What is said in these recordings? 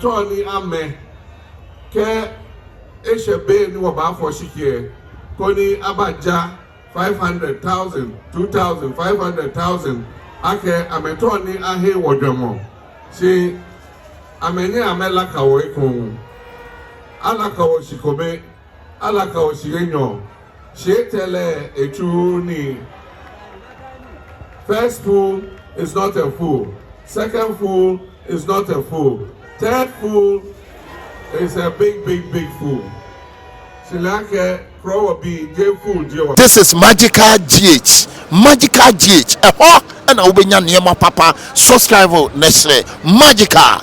Tony Ame, Ke Eshebe Nuaba for Shikie, Koni Abaja, 500,000, 2,000, 500,000, Ake Ametoni Ahe Wodemo. Si Amene Amelaka Wekun, Alaka Oshikome, Alaka Oshirenyo, Shetele Etuni. First fool is not a fool. Second fool is not a fool. Third fool is a big fool. Silake probably gave fool. This is Magical GH. Magical GH. And I'll be near my papa. Subscribe next Magical.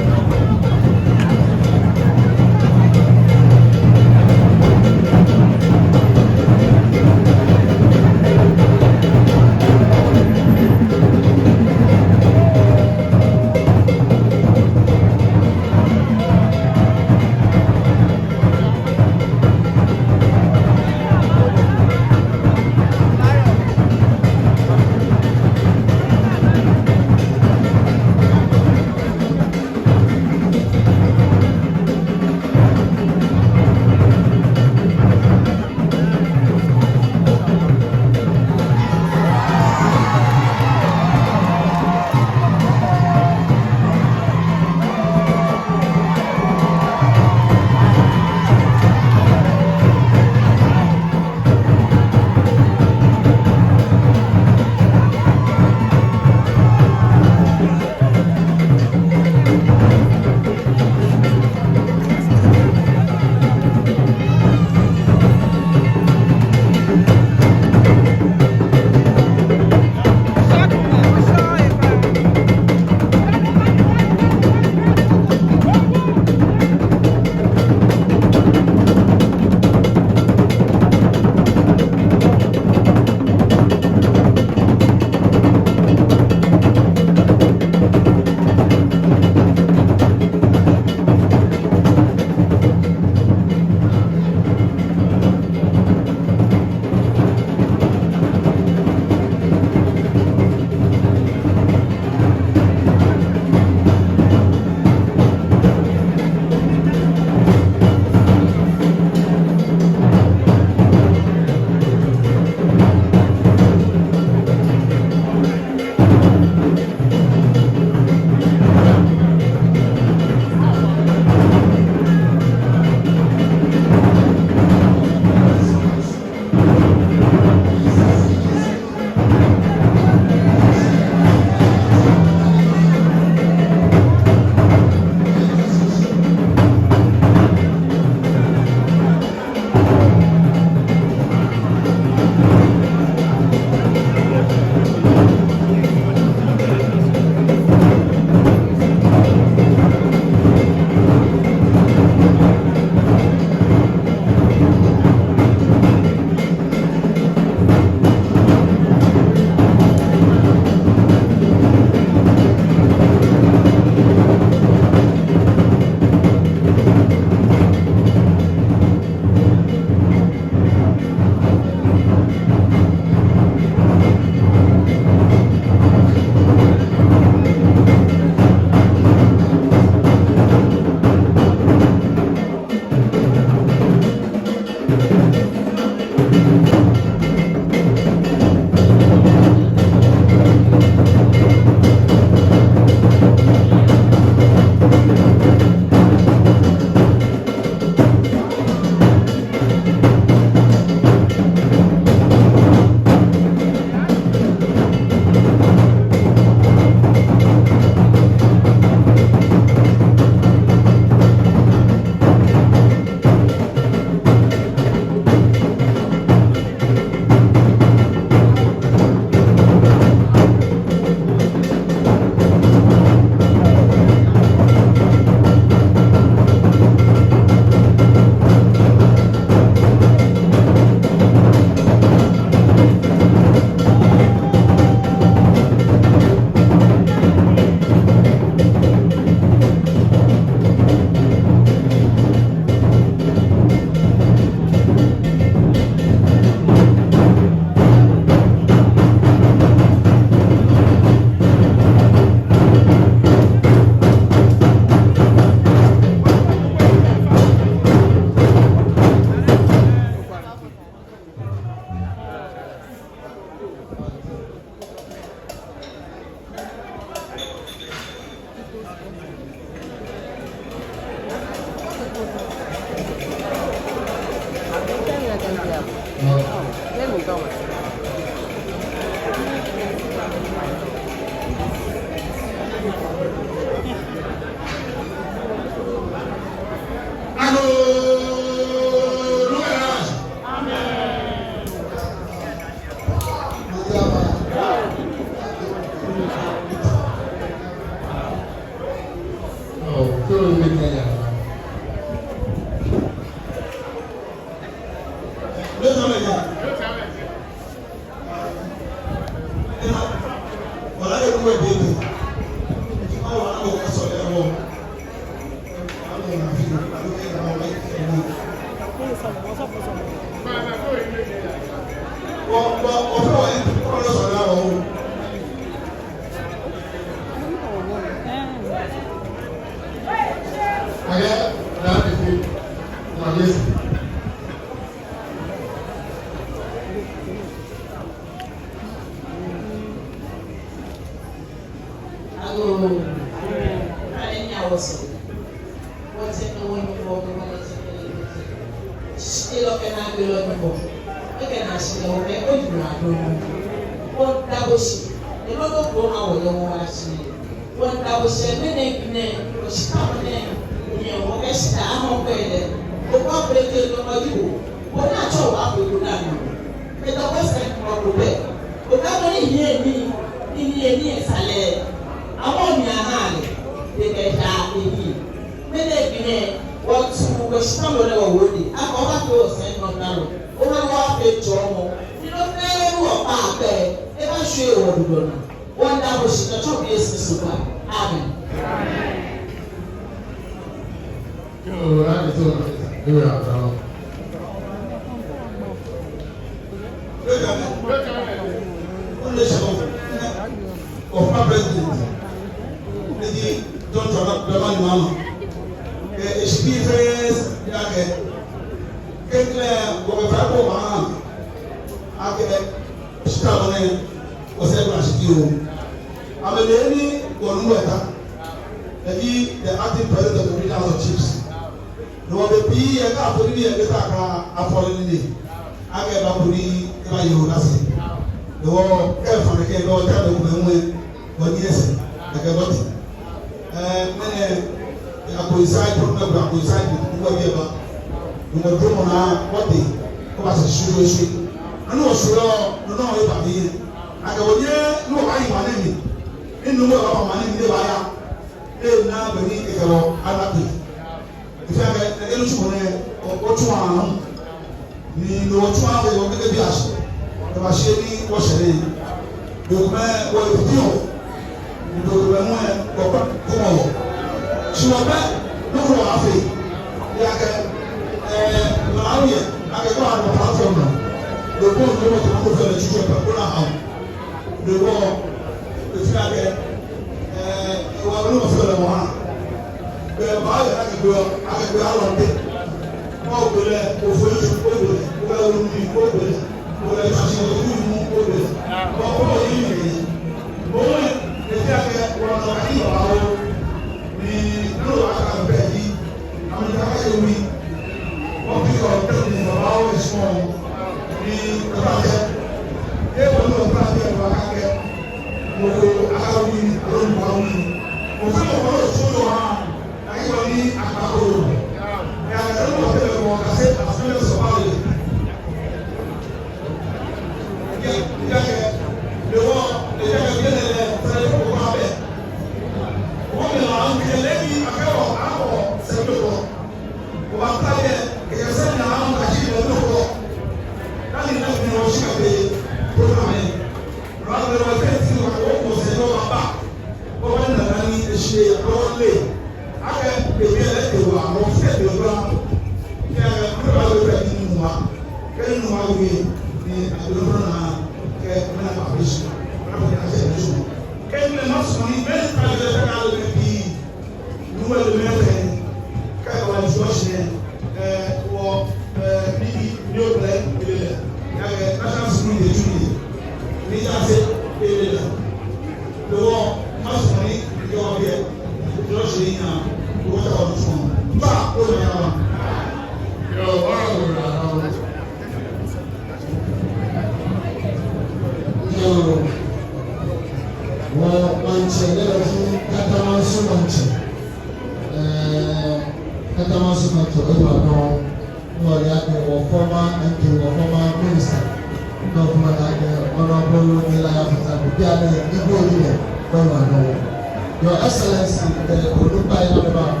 Your Excellency, the Odubai Ababa,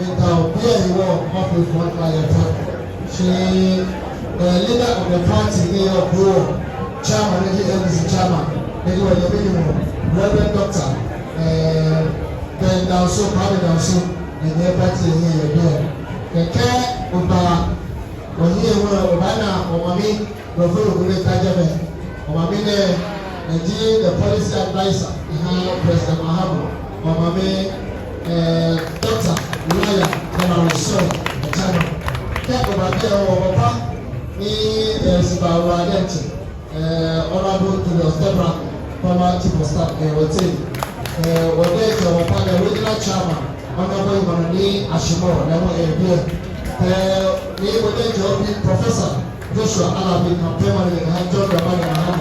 in our beer you were half with one client. She, the leader of the party here of Chairman, NDC chairman, they were the minimum. Reverend Doctor, then also, probably also, and their party here again. The care of Obana, or Mami, Professor Kajaman, or Mamine, and the policy advisor, President Mahama, or Mami, Doctor, lawyer, General Son, the channel. Care of Papa, me, there's about identity, honorable to the Stepper, former chief of staff, will say, what is our partner, original chairman, honorable Manani Ashimo, never a beer. We will then join Professor Joshua Alabi, campaign manager, and John Mahama.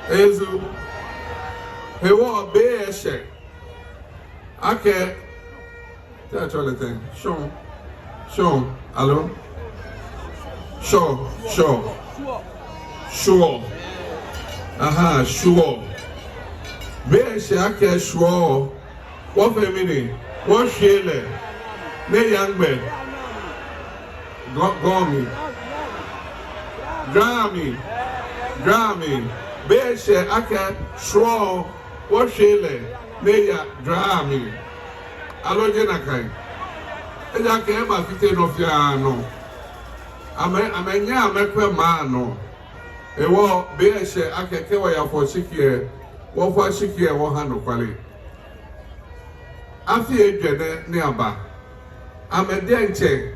Ezu, he won't be a shake. Okay, that's all the thing. Sure, hello? Sure. Sure. Be a shake, sure. What for me? What shale? Me young man. Grammy. Beshe aka sure what shele neya drami aloje na kai eja ke ma fite no fia no amenya amekwe ma no ewo beshe aka ke wa ya fo shikie wo fo shikie wo ha no kwale afi edwene ne aba amede nche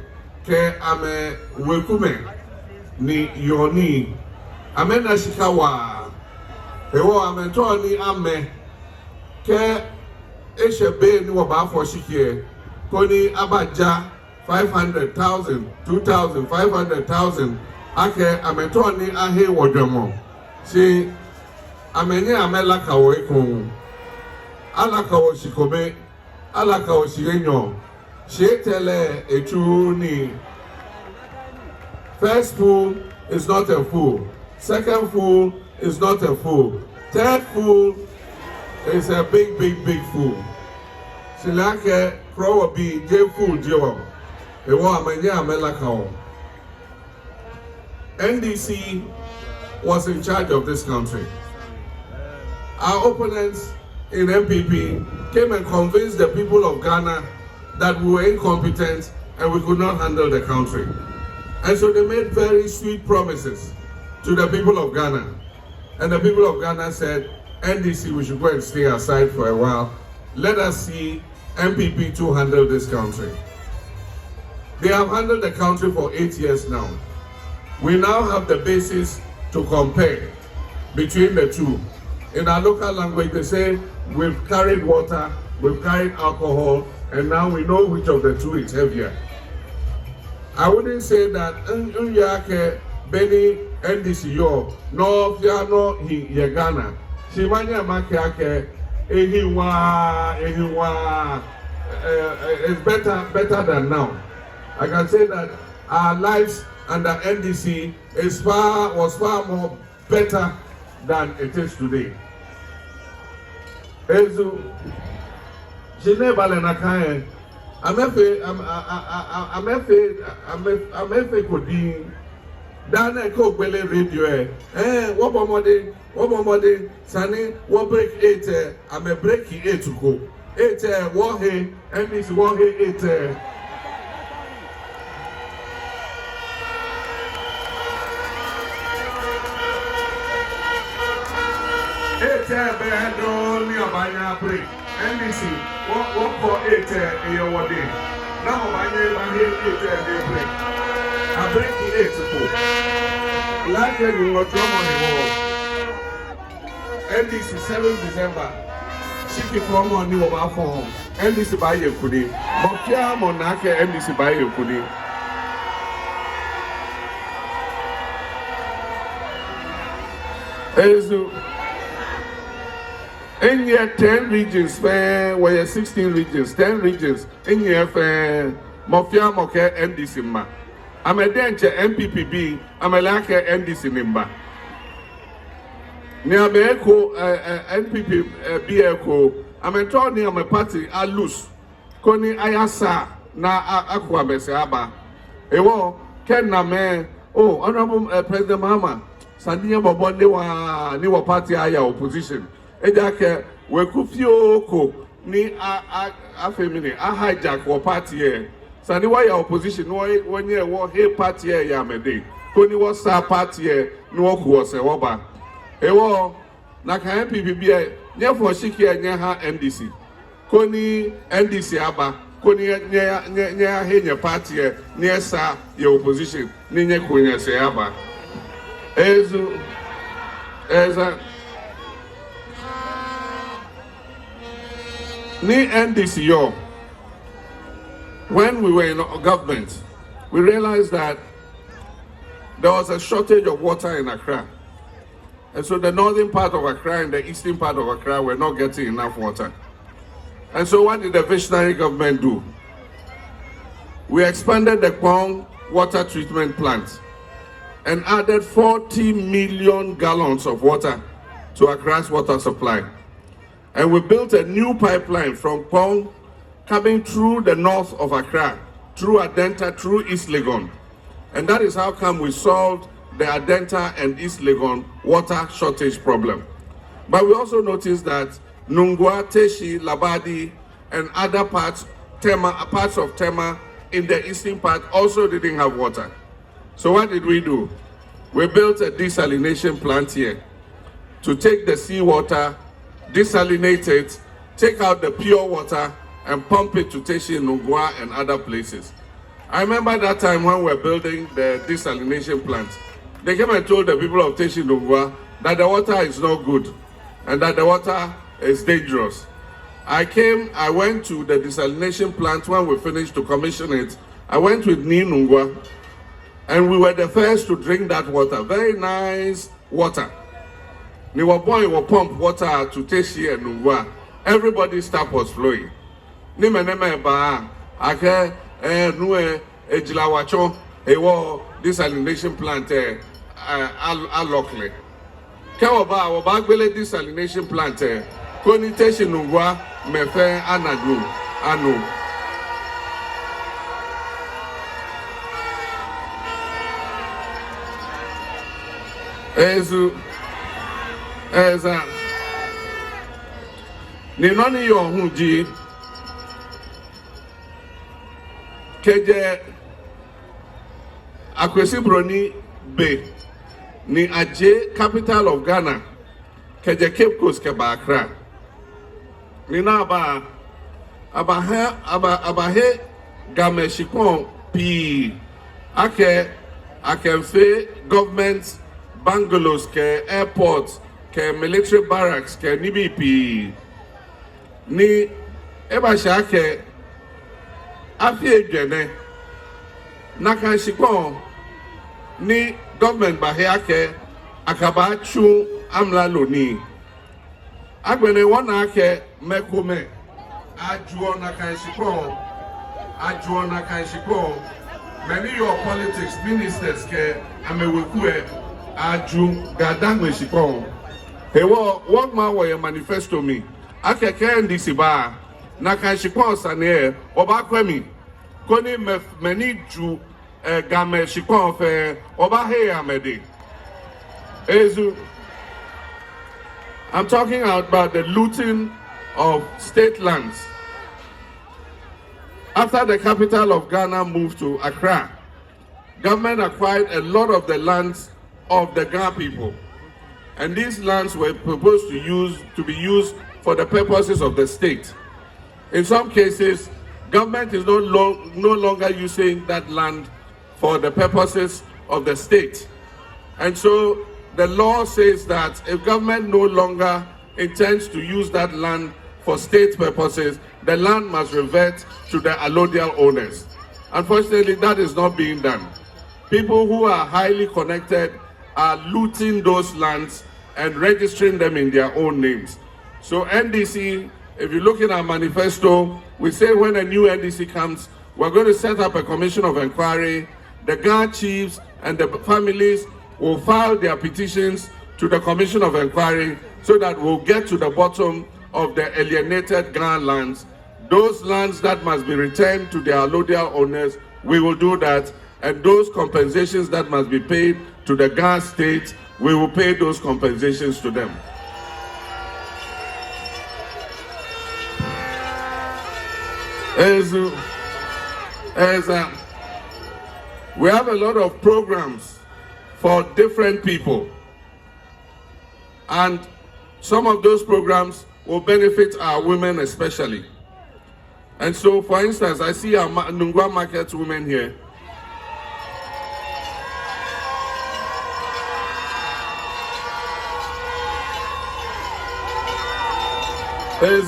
ke ame wekume ni yoni amena shikawa ewo amentoni ame ke eshebe ni wo ba for shikie koni abaja 500,000 2,000 500,000 ake amentoni ahe wodwemo si amenye amela kawo ekun ala kawo shikobe ala kawo shirenyo shetele etuni. First fool is not a fool. Second fool is not a fool. Third fool is a big fool. Silake probably J fool Joe. The one Melakao. NDC was in charge of this country. Our opponents in MPP came and convinced the people of Ghana that we were incompetent and we could not handle the country. And so they made very sweet promises to the people of Ghana. And the people of Ghana said, NDC, we should go and stay aside for a while. Let us see MPP to handle this country. They have handled the country for 8 years now. We now have the basis to compare between the two. In our local language, they say, we've carried water, we've carried alcohol, and now we know which of the two is heavier. I wouldn't say that Benny NDC yo no fiano he Ghana. Shimanya makiake ehiwa is better than now. I can say that our lives under NDC was far more better than it is today. Ezu Jinebale nakaye amefe kodi dana ko gbele radio wobomode sani wo break 8 ame break 8 ko 8 wo he NDC wo he 8 be do ni abanya break NDC what for 8 day now abanya 8 day break I break the 8 ko like you go drum on the wall NDC 7 December shiki for money over for NDC buy you kudi but kia monake NDC buy you kudi In year 10 regions, where 16 regions, 10 regions, in year Mafia Moke NDC ma. I'm a denture MPPB, I'm a like NDC nimba. Near Beko NPP Beko, I'm a told near my party, I lose. Koni Ayasa na Aqua Besaba. Ewo, Ken na me, oh, Honorable President Mahama, Sandia Bobonde wa ni wa party aya opposition. Ejake we kufioko ni a femini a hijack wa party here. Sani wa ya opposition when ye wa he party here ya mede. Koni wa sa party here no ko se woba. Ewo na kan PPB nye for shiki nye ha NDC. Koni NDC aba koni nye he nye party here nye sa ye opposition ni nye ko nye se aba. Eza Ni NDC, when we were in government, we realized that there was a shortage of water in Accra. And so the northern part of Accra and the eastern part of Accra were not getting enough water. And so what did the visionary government do? We expanded the Kwong water treatment plant and added 40 million gallons of water to Accra's water supply. And we built a new pipeline from Kwong coming through the north of Accra, through Adenta, through East Legon. And that is how come we solved the Adenta and East Legon water shortage problem. But we also noticed that Nungwa, Teshi, Labadi, and other parts of Tema in the eastern part also didn't have water. So what did we do? We built a desalination plant here to take the seawater, desalinate it, take out the pure water, and pump it to Teshi, Nungwa, and other places. I remember that time when we were building the desalination plant. They came and told the people of Teshi, Nungwa that the water is not good and that the water is dangerous. I went to the desalination plant when we finished to commission it. I went with Ni Nungwa, and we were the first to drink that water. Very nice water. Ni boy will pump water to Teshi and Nungwa. Everybody's tap was flowing. Ni meneme ba ake nuwe ejilawacho ewo desalination plant alokle. Ke oba gbele desalination plant koni Teshi Nungwa mefe anu. Eza ni noni yo hunji keje Akwesi Broni Bay ni aje capital of Ghana keje Cape Coast ke ba Accra ni na abahe gameshikon pi akemfe government bungalows ke airports ke military barracks ke nibi ni eba shake afie dwene naka shikon ni government bahia ke akaba chu amla loni agbene wona ke mekome ajuo naka shikon many your politics ministers ke amewekue aju gadangwe shikon hewo one man wa manifesto me akeke NDC ba na kan shikon sane oba kwemi koni many ju game shikon fe oba he amede ezu. I'm talking about the looting of state lands. After the capital of Ghana moved to Accra, government acquired a lot of the lands of the Ghana people. And these lands were proposed to be used for the purposes of the state. In some cases, government is no longer using that land for the purposes of the state. And so the law says that if government no longer intends to use that land for state purposes, the land must revert to the allodial owners. Unfortunately, that is not being done. People who are highly connected are looting those lands and registering them in their own names. So NDC, if you look in our manifesto, we say when a new NDC comes, we're going to set up a commission of inquiry. The guard chiefs and the families will file their petitions to the commission of inquiry so that we'll get to the bottom of the alienated Ghana lands. Those lands that must be returned to their allodial owners, we will do that. And those compensations that must be paid to the Ghana state, we will pay those compensations to them. We have a lot of programs for different people. And some of those programs will benefit our women especially. And so, for instance, I see our Nungwa Market women here. There's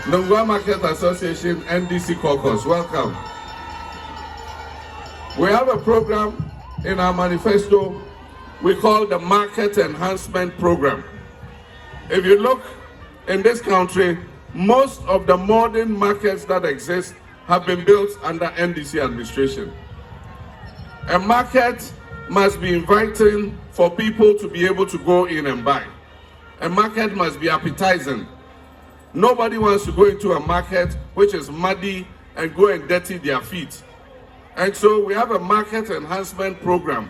Nungwa Market Association NDC Caucus. Welcome. We have a program in our manifesto we call the Market Enhancement Program. If you look in this country, most of the modern markets that exist have been built under NDC administration. A market must be inviting for people to be able to go in and buy. A market must be appetizing. Nobody wants to go into a market which is muddy and go and dirty their feet. And so we have a market enhancement program.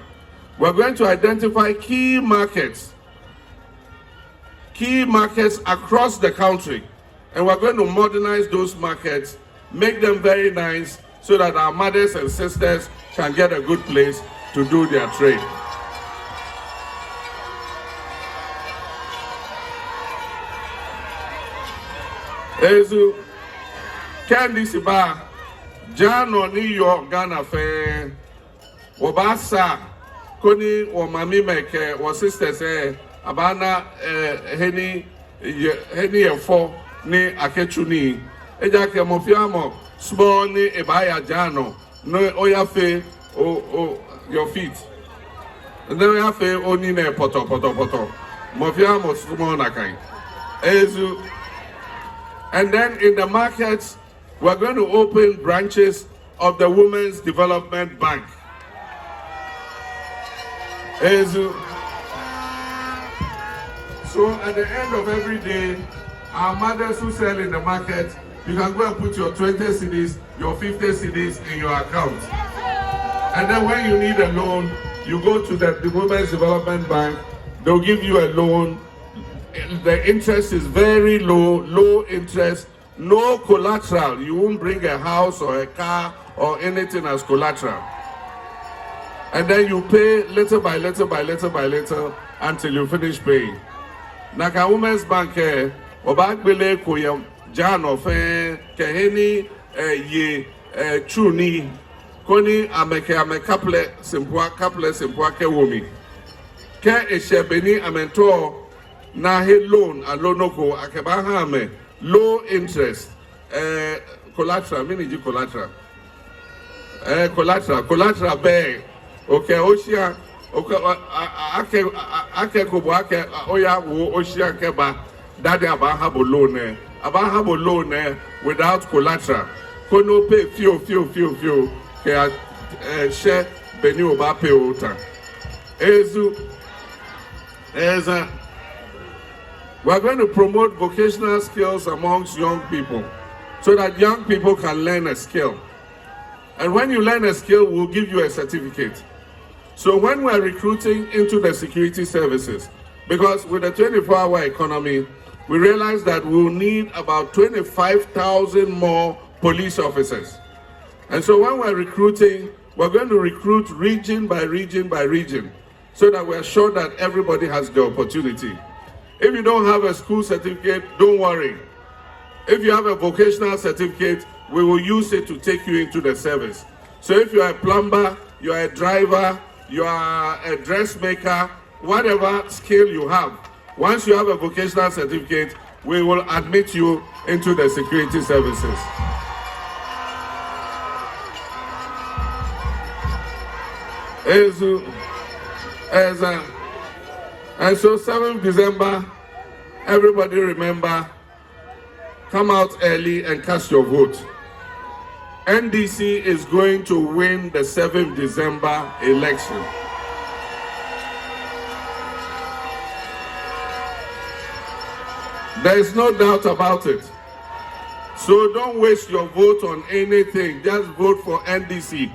We're going to identify key markets across the country. And we're going to modernize those markets, make them very nice so that our mothers and sisters can get a good place to do their trade. Ezu, Candy Siba, Jan or New York, Ghana Fair, Wabasa, Koni or Mami Make, or sisters, Abana, Henny, and four, ne Akechuni, Ejake Mofiamo, small ne Ebaya Jano, no Oyafe, your feet. And then we have only ne poto, Mofiamo, small Nakai. Ezu. And then in the markets, we're going to open branches of the Women's Development Bank. So at the end of every day, our mothers who sell in the market, you can go and put your 20 cedis, your 50 cedis in your account. And then when you need a loan, you go to the Women's Development Bank, they'll give you a loan. The interest is very low interest, no collateral. You won't bring a house or a car or anything as collateral. And then you pay little by little until you finish paying. Naka Women's Bank, Obagbele Koyam, Jan of Keheni, Ye, Chuni, Koni, Ame couple simpua ke womi. Ke Eshebeni Amento. Na he loan alonoko akebaha me low interest collateral miniji collateral collateral be okay oshia okay ake kobo ake oya wo oshia keba dade abaha bo loan without collateral kono pay few ke share beni oba pay ota we're going to promote vocational skills amongst young people so that young people can learn a skill. And when you learn a skill, we'll give you a certificate. So when we're recruiting into the security services, because with the 24-hour economy, we realize that we'll need about 25,000 more police officers. And so when we're recruiting, we're going to recruit region by region so that we're sure that everybody has the opportunity. If you don't have a school certificate, don't worry. If you have a vocational certificate, we will use it to take you into the service. So if you are a plumber, you are a driver, you are a dressmaker, whatever skill you have, once you have a vocational certificate, we will admit you into the security services. And so 7th December, everybody remember, come out early and cast your vote. NDC is going to win the 7th December election. There is no doubt about it. So don't waste your vote on anything. Just vote for NDC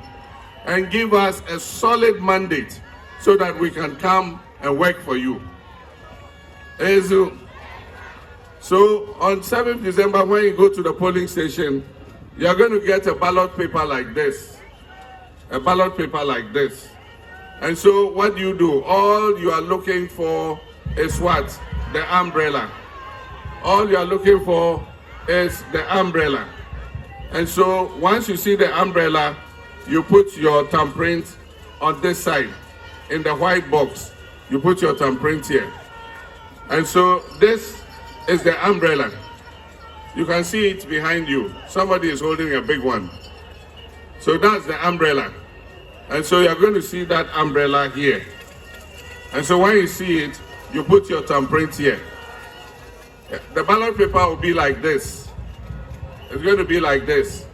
and give us a solid mandate so that we can come and work for you. So on 7th December, when you go to the polling station, you're going to get a ballot paper like this. A ballot paper like this. And so what do? All you are looking for is what? The umbrella. All you are looking for is the umbrella. And so once you see the umbrella, you put your thumbprint on this side. In the white box, you put your thumbprint here. And so this is the umbrella. You can see it behind you. Somebody is holding a big one. So that's the umbrella. And so you're going to see that umbrella here. And so when you see it, you put your thumbprint here. The ballot paper will be like this. It's going to be like this.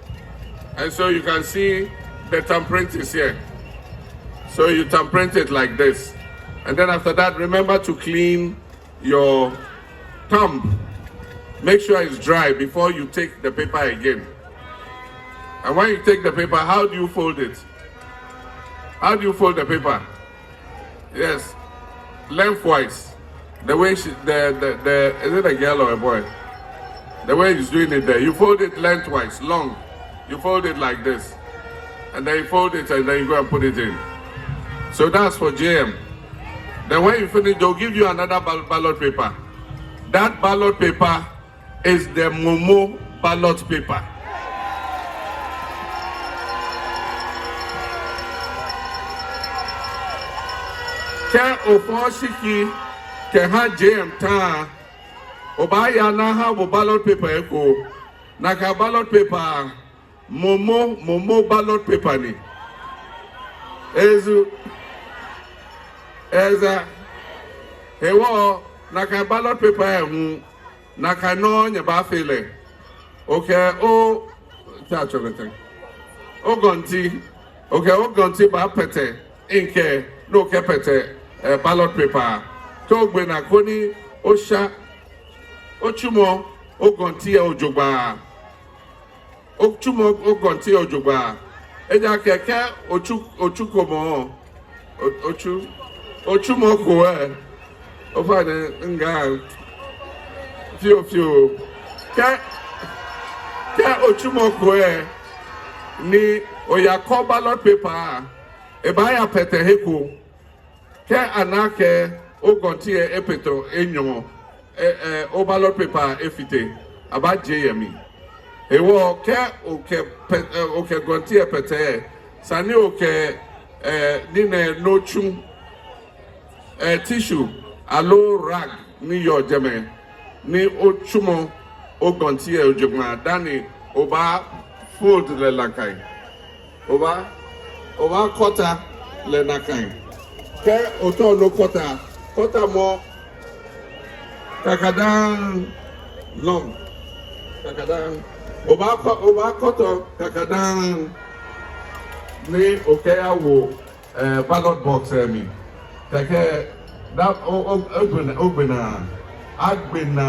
And so you can see the thumbprint is here. So you thumbprint it like this. And then after that, remember to clean your thumb. Make sure it's dry before you take the paper again. And when you take the paper, how do you fold it? How do you fold the paper? Yes, lengthwise. The way is it a girl or a boy? The way he's doing it there. You fold it lengthwise, long. You fold it like this. And then you fold it and then you go and put it in. So that's for JM. Then when you finish, they'll give you another ballot paper. That ballot paper is the Momo ballot paper. Ke ofoshiki ke ha JM ta obaya na ha bo ballot paper eko na ka ballot paper Momo ballot paper ni eza hewo na ka ballot paper ehu na ka no nya ba fele okay o ta chogete o gonti ba pete inke no ke pete ballot paper to gbe na koni o sha o chumo o gonti e ojogba o chumo o gonti e ojogba eja keke ochukomo ochumo ko o fa de nga fio ke ochumo ko ni oya ko ballot paper e ba ya pete heko ke anake o gonti e epeto enyo o ballot paper efite aba jemi ewo ke o ke gonti e pete sani o ke ni no chu tissue alo rag ni yo jeme ni o chumo o gonti e ojogma dani oba fold le lakai oba kota le nakai ke oto no kota mo kakadan long kakadan oba koto kakadan ni okeyawo ballot box mi keke that ogbena agbena